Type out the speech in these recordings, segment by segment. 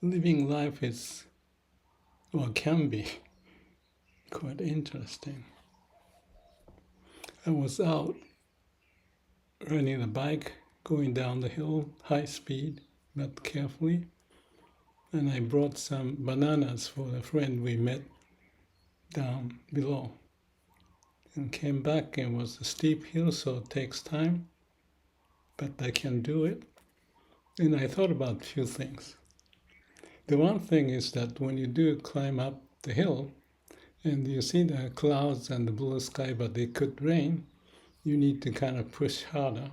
living life is, or can be, quite interesting. I was out riding a bike, going down the hill, high speed, but carefully, and I brought some bananas for a friend we met down below. And came back, and it was a steep hill, so it takes time, but I can do it. And I thought about a few things. The one thing is that when you do climb up the hill, and you see the clouds and the blue sky, but it could rain, you need to kind of push harder.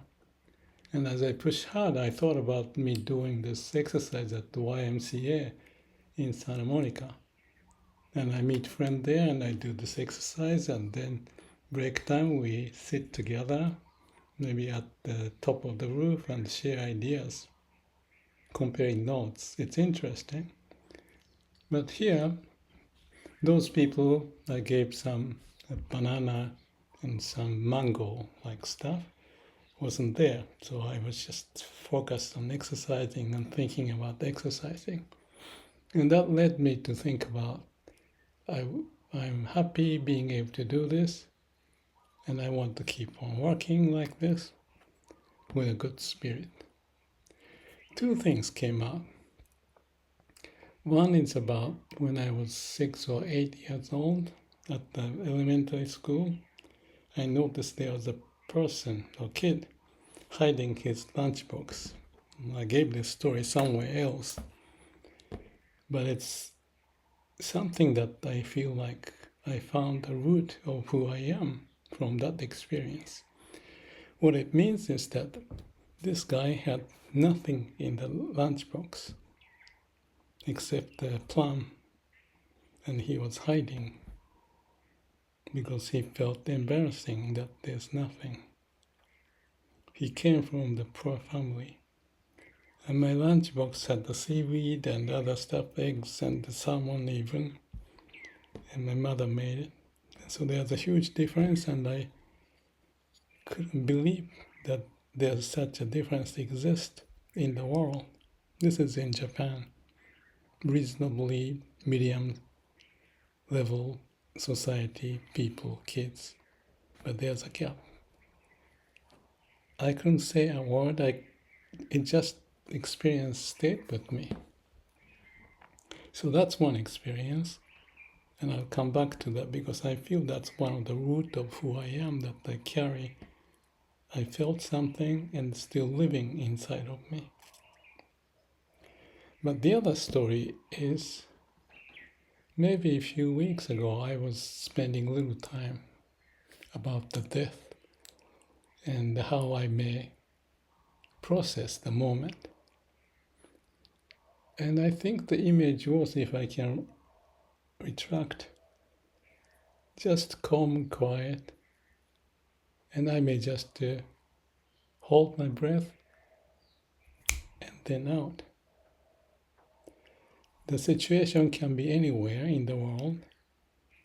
And as I pushed hard, I thought about me doing this exercise at the YMCA in Santa Monica. And I meet friends there and I do this exercise, and then break time we sit together, maybe at the top of the roof, and share ideas, comparing notes. It's interesting. But here, those people, I gave some banana and some mango-like stuff, wasn't there. So I was just focused on exercising and thinking about exercising. And that led me to think about, I'm happy being able to do this, and I want to keep on working like this with a good spirit. Two things came out. One is about when I was 6 or 8 years old at the elementary school. I noticed there was a person or kid hiding his lunchbox. I gave this story somewhere else, but it's something that I feel like I found the root of who I am from that experience. What it means is that this guy had nothing in the lunchbox except the plum, and he was hiding because he felt embarrassing that there's nothing. He came from the poor family, and my lunchbox had the seaweed and other stuff, eggs and the salmon even, and my mother made it. So there's a huge difference, and I couldn't believe that there's such a difference exists in the world. This is in Japan, reasonably medium level society, people, kids, but there's a gap. I couldn't say a word. It just experience stayed with me. So that's one experience, and I'll come back to that because I feel that's one of the root of who I am that I carry. I felt something and still living inside of me. But the other story is maybe a few weeks ago I was spending a little time about the death and how I may process the moment. And I think the image was, if I can retract, just calm and quiet, and I may just hold my breath and then out. The situation can be anywhere in the world,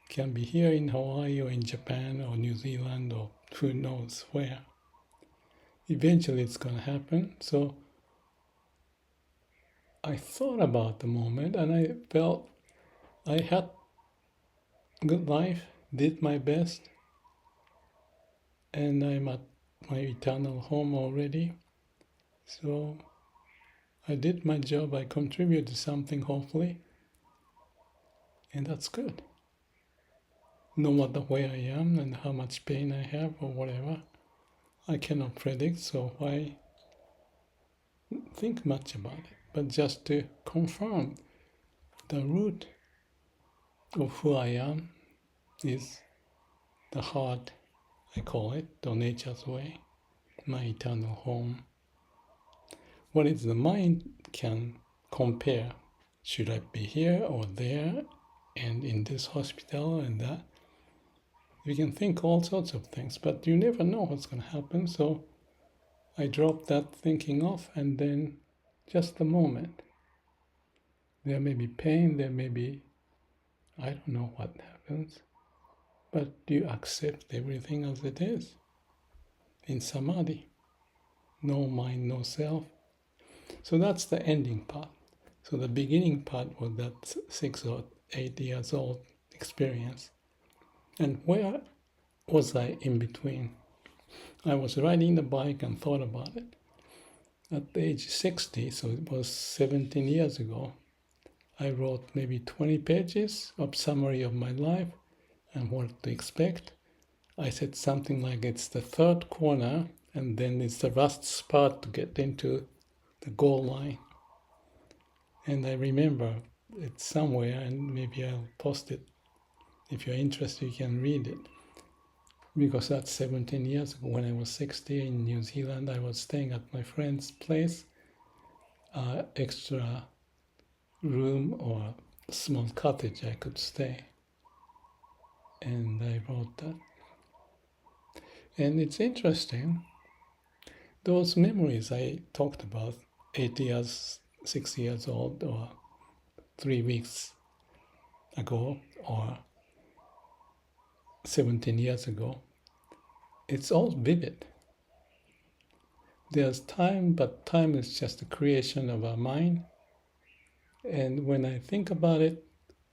can be here in Hawaii or in Japan or New Zealand or who knows where. Eventually it's going to happen. So I thought about the moment and I felt I had good life, did my best, and I'm at my eternal home already. So I did my job, I contributed to something hopefully, and that's good. No matter where I am and how much pain I have or whatever, I cannot predict, so I think much about it. But just to confirm, the root of who I am is the heart, I call it, the nature's way, my eternal home. What is the mind can compare. Should I be here or there and in this hospital and that? We can think all sorts of things, but you never know what's going to happen. So I dropped that thinking off, and then just the moment. There may be pain, there may be, I don't know what happens, but you accept everything as it is in samadhi. No mind, no self. So that's the ending part. So the beginning part was that 6 or 8 years old experience. And where was I in between? I was riding the bike and thought about it. At the age 60, so it was 17 years ago, I wrote maybe 20 pages of summary of my life and what to expect. I said something like it's the third corner and then it's the last spot to get into the goal line. And I remember it's somewhere, and maybe I'll post it. If you're interested, you can read it. Because that's 17 years ago. When I was 60 in New Zealand, I was staying at my friend's place, extra room or small cottage I could stay. And I wrote that. And it's interesting, those memories I talked about, 8 years, 6 years old, or 3 weeks ago, or 17 years ago, it's all vivid. There's time, but time is just a creation of our mind. And when I think about it,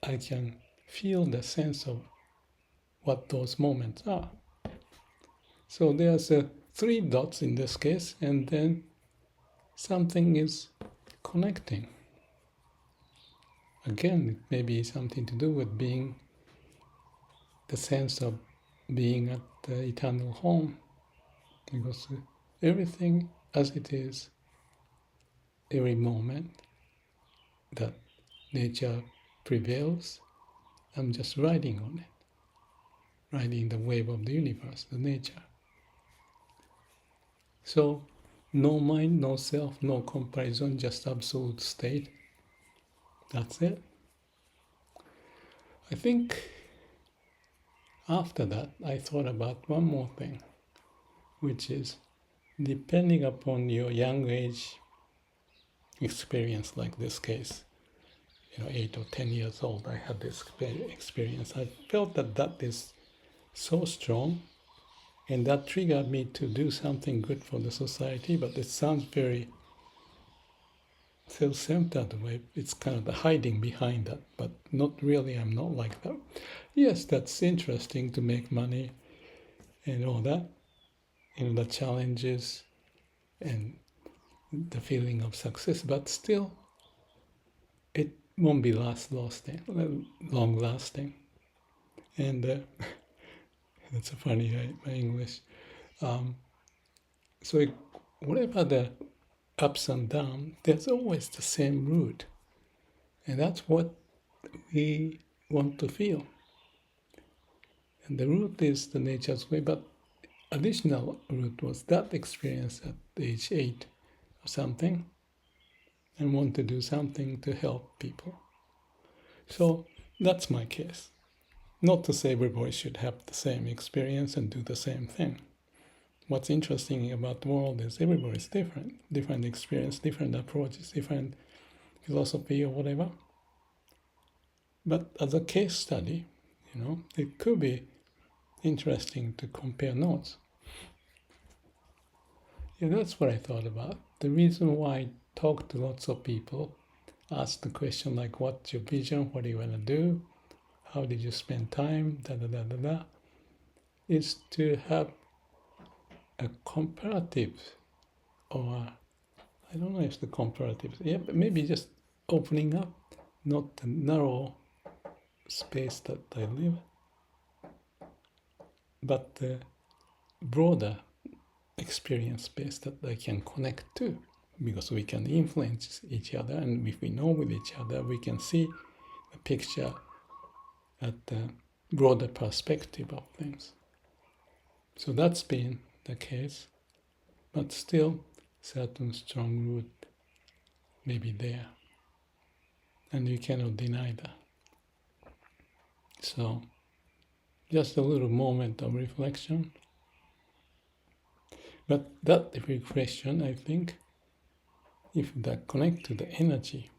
I can feel the sense of what those moments are. So there's 3 dots in this case, and then something is connecting. Again, it may be something to do with being the sense of being at the eternal home, because everything as it is, every moment that nature prevails, I'm just riding on it, riding the wave of the universe, the nature. So no mind, no self, no comparison, just absolute state. That's it. I think after that, I thought about one more thing, which is depending upon your young age experience, like this case, 8 or 10 years old, I had this experience. I felt that is so strong, and that triggered me to do something good for the society, but it sounds very self-centered way. It's kind of the hiding behind that, but not really. I'm not like that. Yes, that's interesting to make money and all that, the challenges and the feeling of success, but still it won't be long lasting. And that's a funny my English. So whatever the ups and downs, there's always the same root, and that's what we want to feel. And the root is the nature's way, but additional root was that experience at age 8 or something, and want to do something to help people. So that's my case. Not to say everybody should have the same experience and do the same thing. What's interesting about the world is everybody's different experience, different approaches, different philosophy or whatever. But as a case study, it could be interesting to compare notes. Yeah, that's what I thought about. The reason why I talk to lots of people, ask the question like, what's your vision? What do you want to do? How did you spend time? Is to have a comparative, or I don't know if the comparative, but maybe just opening up, not the narrow space that I live, but the broader experience space that I can connect to, because we can influence each other, and if we know with each other, we can see the picture at the broader perspective of things. So that's been the case, but still certain strong root may be there, and you cannot deny that. So just a little moment of reflection. But that reflection, I think, if that connect to the energy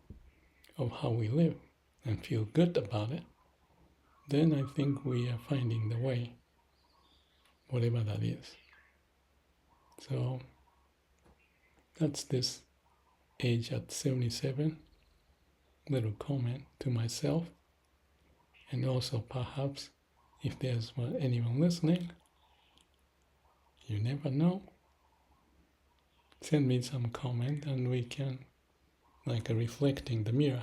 of how we live and feel good about it, then I think we are finding the way, whatever that is. So that's this age at 77. little comment to myself, and also perhaps if there's anyone listening, you never know, send me some comment and we can, like reflecting the mirror,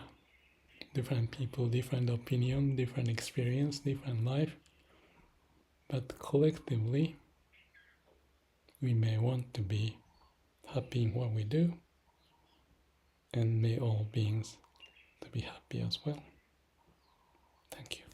different people, different opinion, different experience, different life, but collectively we may want to be happy in what we do, and may all beings to be happy as well. Thank you.